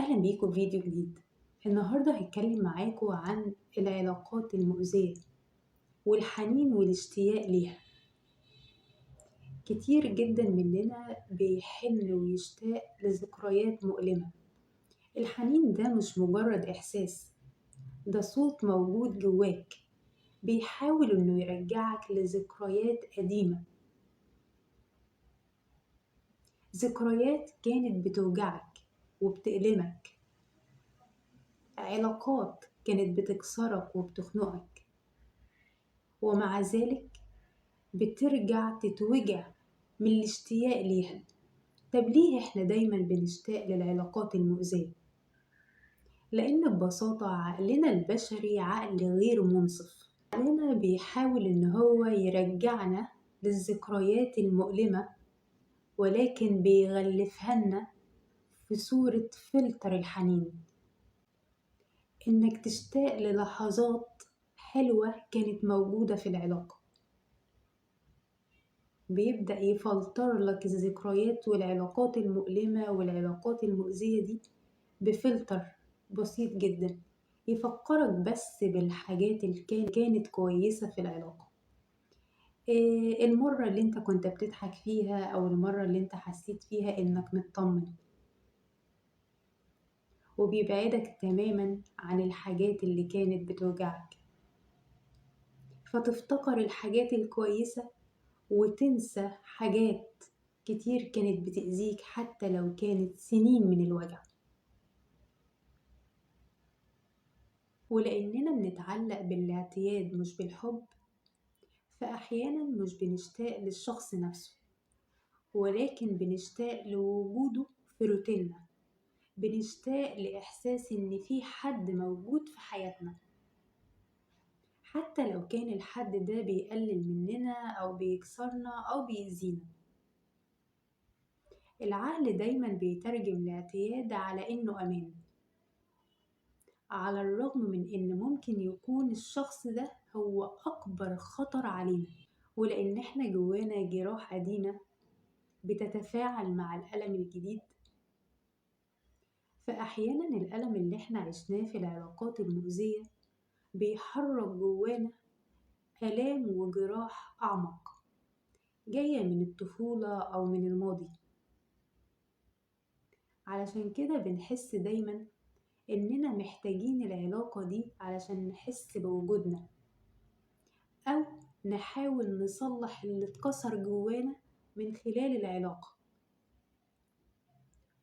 أهلا بيكم في فيديو جديد. النهاردة هتكلم معاكم عن العلاقات المؤذية والحنين والاشتياق ليها. كتير جدا مننا بيحن ويشتاق لذكريات مؤلمة. الحنين ده مش مجرد إحساس، ده صوت موجود جواك بيحاول إنه يرجعك لذكريات قديمة، ذكريات كانت بتوجعك وبتألمك، علاقات كانت بتكسرك وبتخنقك، ومع ذلك بترجع تتوجع من الاشتياق ليها. طب ليه احنا دايما بنشتاق للعلاقات المؤذية؟ لأن ببساطة عقلنا البشري عقل غير منصف. عقلنا بيحاول إن هو يرجعنا للذكريات المؤلمة، ولكن بيغلفها لنا في صورة فلتر الحنين. إنك تشتاق للحظات حلوة كانت موجودة في العلاقة، بيبدأ يفلتر لك الذكريات والعلاقات المؤلمة والعلاقات المؤذية دي بفلتر بسيط جدا، يفكرك بس بالحاجات اللي كانت كويسة في العلاقة. المرة اللي انت كنت بتضحك فيها، أو المرة اللي انت حسيت فيها انك مطمن، وبيبعدك تماما عن الحاجات اللي كانت بتوجعك، فتفتكر الحاجات الكويسة وتنسى حاجات كتير كانت بتأذيك حتى لو كانت سنين من الوجع. ولأننا بنتعلق بالاعتياد مش بالحب، فأحيانا مش بنشتاق للشخص نفسه، ولكن بنشتاق لوجوده في روتيننا، بنشتاق لإحساس إن في حد موجود في حياتنا، حتى لو كان الحد ده بيقلل مننا أو بيكسرنا أو بيأذينا. العقل دايما بيترجم الاعتياد على إنه أمان، على الرغم من إن ممكن يكون الشخص ده هو أكبر خطر علينا. ولأن إحنا جوانا جراح قديمة بتتفاعل مع الألم الجديد، فأحيانا الألم اللي إحنا عشناه في العلاقات المؤذية بيحرك جوانا آلام وجراح أعمق، جاية من الطفولة أو من الماضي. علشان كده بنحس دايما إننا محتاجين العلاقة دي علشان نحس بوجودنا، أو نحاول نصلح اللي اتكسر جوانا من خلال العلاقة.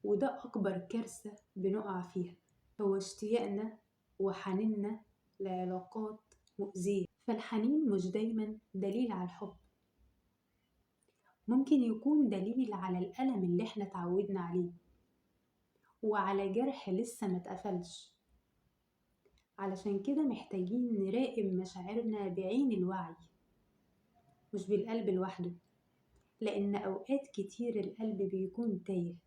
وده أكبر كارثة بنقع فيها، هو اشتياقنا وحنيننا لعلاقات مؤذية. فالحنين مش دايما دليل على الحب، ممكن يكون دليل على الألم اللي احنا اتعودنا عليه، وعلى جرح لسه ما اتقفلش. علشان كده محتاجين نراقب مشاعرنا بعين الوعي، مش بالقلب لوحده، لأن أوقات كتير القلب بيكون تايه